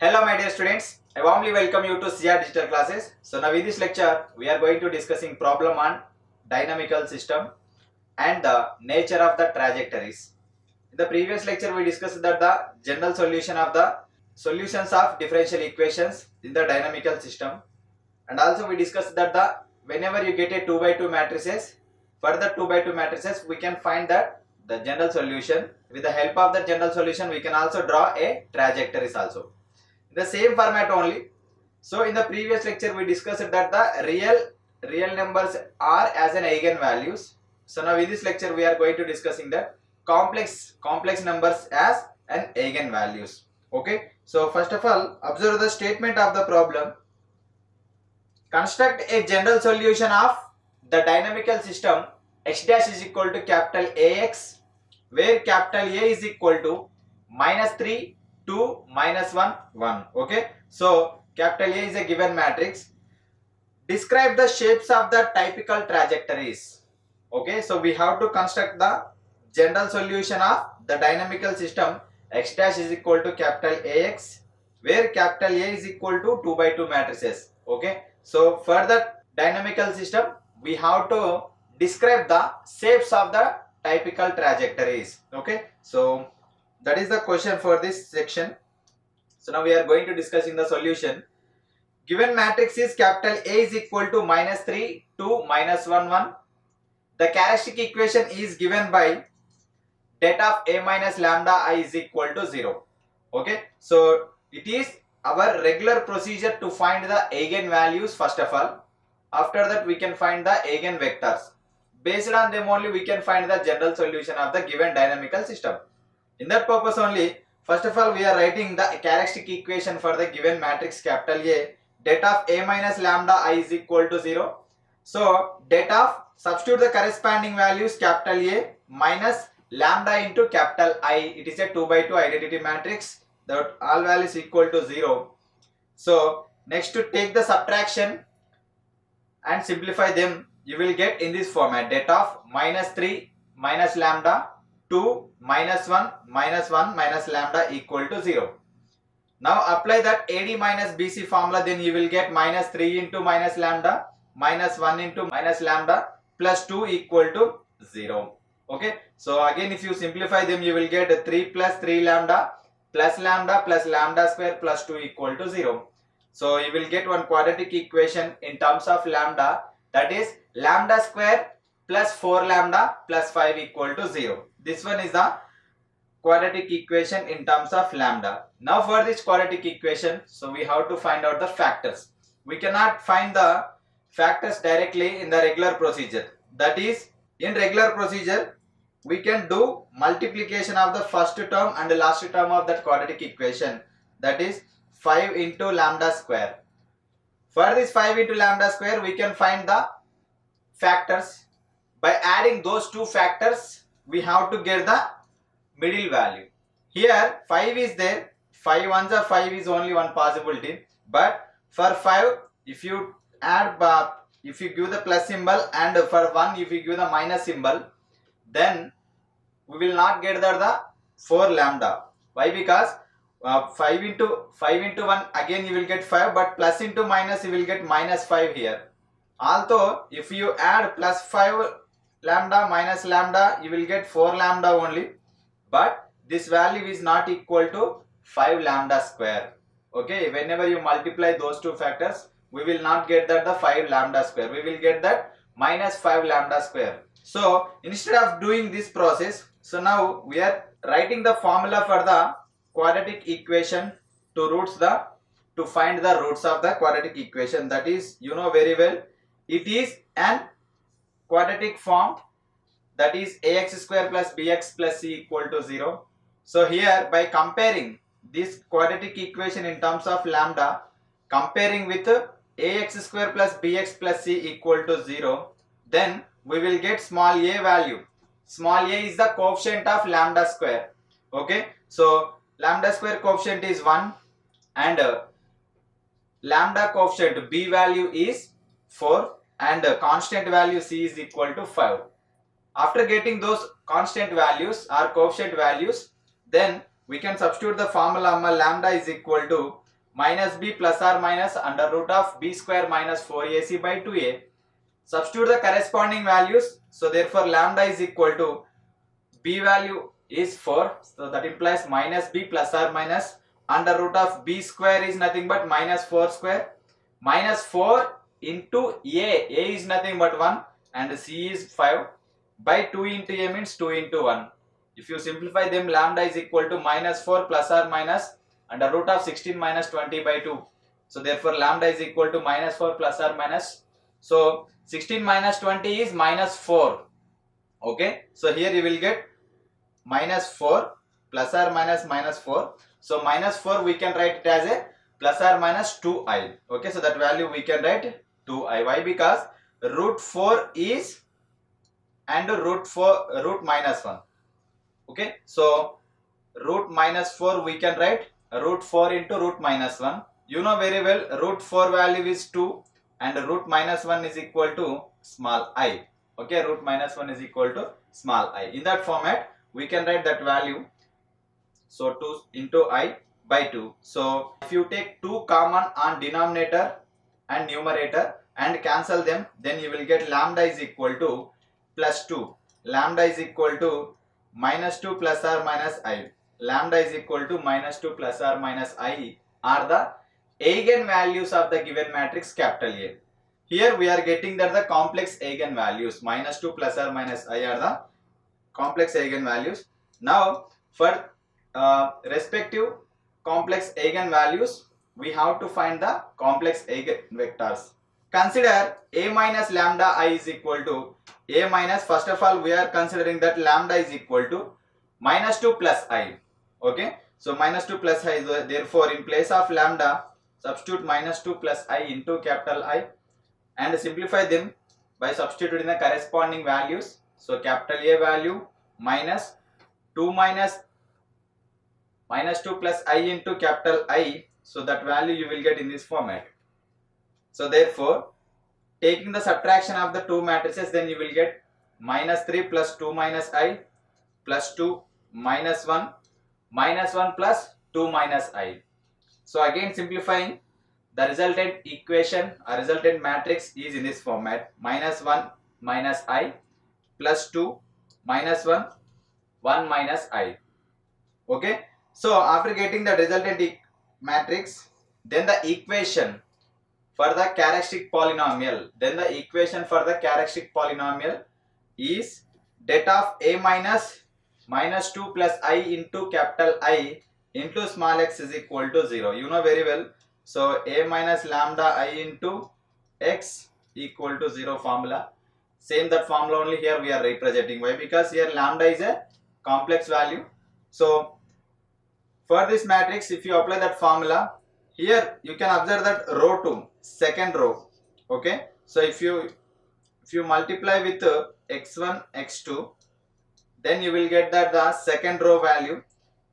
Hello my dear students, I warmly welcome you to CR Digital Classes. So now in this lecture we are going to discussing problem on dynamical system and the nature of the trajectories. In the previous lecture we discussed that the general solution of the solutions of differential equations in the dynamical system, and also we discussed that the whenever you get a 2 by 2 matrices, for the 2 by 2 matrices we can find that the general solution. With the help of the general solution we can also draw a trajectories also the same format only. So in the previous lecture we discussed that the real numbers are as an eigenvalues. So now in this lecture we are going to discussing that complex numbers as an eigenvalues. Okay, so first of all observe the statement of the problem. Construct a general solution of the dynamical system x dash is equal to capital AX, where capital A is equal to -3 2 -1 1. Okay, so capital A is a given matrix. Describe the shapes of the typical trajectories. Okay, so we have to construct the general solution of the dynamical system x dash is equal to capital AX, where capital A is equal to 2 by 2 matrices. Okay, so for the dynamical system we have to describe the shapes of the typical trajectories. Okay, so that is the question for this section. So now we are going to discussing the solution. Given matrix is capital A is equal to -3 2 -1 1. The characteristic equation is given by det of A minus lambda I is equal to 0. Okay, so it is our regular procedure to find the eigenvalues first of all. After that we can find the eigenvectors. Based on them only we can find the general solution of the given dynamical system. In that purpose only, first of all we are writing the characteristic equation for the given matrix capital A. Det of A minus lambda I is equal to 0. So det of, substitute the corresponding values capital A minus lambda into capital I. It is a 2 by 2 identity matrix that all values equal to 0. So next to take the subtraction and simplify them, you will get in this format det of -3 minus lambda 2 -1 -1 minus lambda equal to 0. Now apply that AD minus BC formula, then you will get -3 into minus lambda minus 1 into minus lambda plus 2 equal to 0. Okay, so again if you simplify them you will get 3 plus 3 lambda plus lambda square plus 2 equal to 0. So you will get one quadratic equation in terms of lambda, that is lambda square plus 4 lambda plus 5 equal to 0. This one is the quadratic equation in terms of lambda. Now for this quadratic equation, so we have to find out the factors. We cannot find the factors directly in the regular procedure. That is, in regular procedure we can do multiplication of the first term and the last term of that quadratic equation, that is 5 into lambda square. For this 5 into lambda square we can find the factors. By adding those two factors we have to get the middle value. Here 5 is there, 5 ones are 5 is only one possibility, but for 5 if you add if you give the plus symbol and for 1 if you give the minus symbol, then we will not get the 4 lambda. Why? Because 5 into 1 again you will get 5, but plus into minus you will get -5 here. Although if you add plus 5 lambda minus lambda you will get 4 lambda only, but this value is not equal to 5 lambda square. Okay, whenever you multiply those two factors we will not get that the 5 lambda square, we will get that -5 lambda square. So instead of doing this process, so now we are writing the formula for the quadratic equation to find the roots of the quadratic equation. That is, you know very well, it is an quadratic form, that is ax square plus bx plus c equal to 0. So here by comparing this quadratic equation in terms of lambda, comparing with ax square plus bx plus c equal to 0, then we will get small a value. Small a is the coefficient of lambda square. Okay, so lambda square coefficient is 1 and lambda coefficient b value is 4 and constant value c is equal to 5. After getting those constant values or coefficient values, then we can substitute the formula lambda is equal to minus b plus or minus under root of b square minus 4ac by 2a. Substitute the corresponding values. So therefore lambda is equal to b value is 4. So that implies minus b plus or minus under root of b square is nothing but minus 4 square minus 4 into a. A is nothing but 1 and c is 5 by 2 into a means 2 into 1. If you simplify them, lambda is equal to minus 4 plus or minus under root of 16 minus 20 by 2. So therefore lambda is equal to minus 4 plus or minus. So 16 minus 20 is minus 4. Okay. So here you will get minus 4 plus or minus minus 4. So minus 4 we can write it as a plus or minus 2i. Okay. So that value we can write 2i. Why? Because root 4 is and root minus 1. Okay. So root minus 4 we can write root 4 into root minus 1. You know very well root 4 value is 2 and root minus 1 is equal to small I. Okay, root minus 1 is equal to small I. In that format we can write that value. So 2 into I by 2. So if you take 2 common on denominator and numerator and cancel them, then you will get lambda is equal to plus 2. Lambda is equal to minus 2 plus or minus I. Lambda is equal to minus 2 plus or minus I are the eigenvalues of the given matrix capital A. Here we are getting that the complex eigenvalues minus 2 plus or minus I are the complex eigenvalues. Now for respective complex eigenvalues we have to find the complex eigenvectors. Consider a minus lambda I is equal to a minus, first of all we are considering that lambda is equal to minus 2 plus I. Okay, so minus 2 plus I, therefore in place of lambda substitute minus 2 plus I into capital I and simplify them by substituting the corresponding values. So capital A value minus 2 minus 2 plus I into capital I. So that value you will get in this format. So therefore taking the subtraction of the two matrices, then you will get minus 3 plus 2 minus I plus 2 minus 1 plus 2 minus I. So again simplifying, the resultant equation or resultant matrix is in this format: minus 1 minus I plus 2 minus 1 minus I. Okay. So after getting the resultant matrix, then the equation for the characteristic polynomial, is det of a minus 2 plus I into capital I into small x is equal to 0. You know very well. So a minus lambda I into x equal to 0 formula. Same that formula only here we are representing. Why? Because here lambda is a complex value. So for this matrix, if you apply that formula, here you can observe that row 2, second row. Okay. So if you multiply with x1 x2, then you will get that the second row value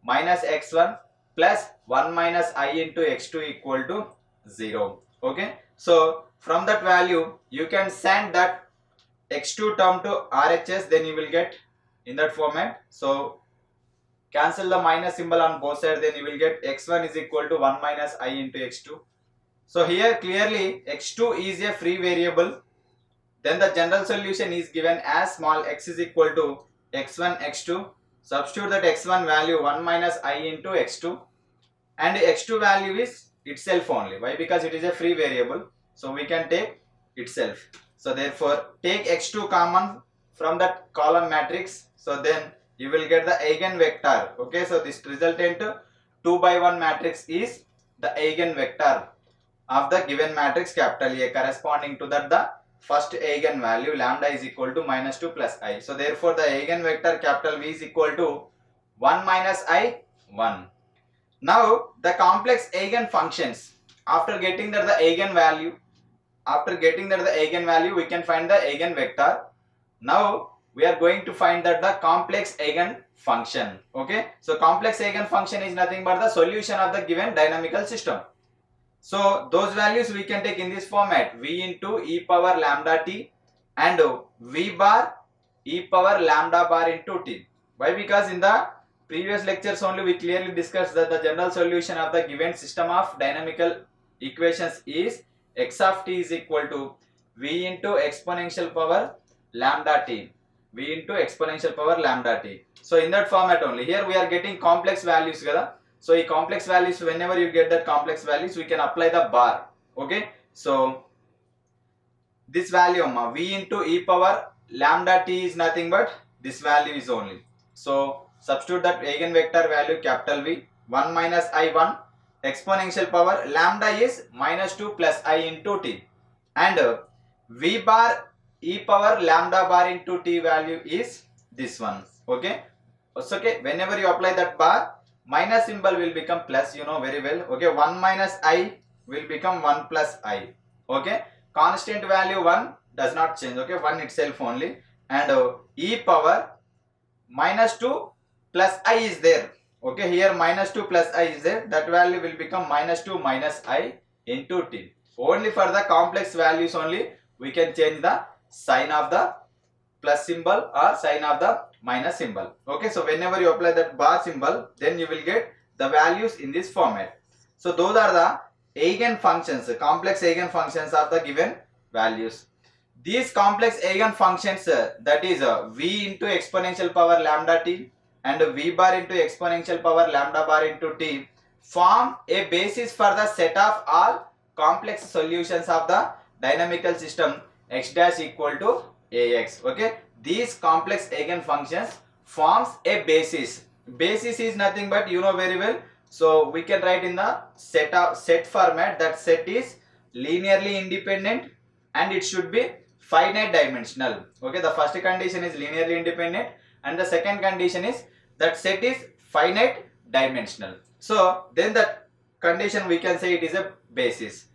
minus x1 plus 1 minus I into x2 equal to 0. Okay. So from that value you can send that x2 term to RHS, then you will get in that format. So cancel the minus symbol on both sides, then you will get x1 is equal to 1 minus I into x2. So here clearly x2 is a free variable. Then the general solution is given as small x is equal to x1 x2. Substitute that x1 value 1 minus I into x2 and x2 value is itself only. Why? Because it is a free variable. So we can take itself. So therefore take x2 common from that column matrix. So then you will get the eigenvector. Okay. So this resultant 2 by 1 matrix is the eigenvector of the given matrix capital A, corresponding to that the first eigenvalue lambda is equal to minus 2 plus I. So therefore the eigenvector capital V is equal to 1 minus I 1. Now the complex eigenfunctions, after getting that the eigenvalue, we can find the eigenvector. Now we are going to find that the complex eigenfunction. Okay. So complex eigenfunction is nothing but the solution of the given dynamical system. So those values we can take in this format: v into e power lambda t and v bar e power lambda bar into t. Why? Because in the previous lectures only we clearly discussed that the general solution of the given system of dynamical equations is x of t is equal to v into exponential power lambda t. V into exponential power lambda t. So in that format only. Here we are getting complex values kada. So in complex values, whenever you get that complex values, we can apply the bar. Okay. So this value v into e power lambda t is nothing but this value is only. So substitute that eigenvector value capital V 1 minus I 1 exponential power lambda is minus 2 plus I into t, and v bar e power lambda bar into t value is this one. Okay. It's okay. Whenever you apply that bar, minus symbol will become plus, you know very well. Okay. 1 minus I will become 1 plus I. Okay. Constant value 1 does not change. Okay. 1 itself only, and e power minus 2 plus I is there. Okay. Here minus 2 plus I is there. That value will become minus 2 minus I into t. Only for the complex values only we can change the sign of the plus symbol or sign of the minus symbol. Okay. So whenever you apply that bar symbol, then you will get the values in this format. So those are the eigenfunctions, complex eigenfunctions of the given values. These complex eigenfunctions, that is v into exponential power lambda t and v bar into exponential power lambda bar into t, form a basis for the set of all complex solutions of the dynamical system x dash equal to ax. Okay, these complex eigenfunctions forms a basis. Basis is nothing but, you know very well. So we can write in the set format that set is linearly independent and it should be finite dimensional. Okay, the first condition is linearly independent and the second condition is that set is finite dimensional. So then that condition we can say it is a basis.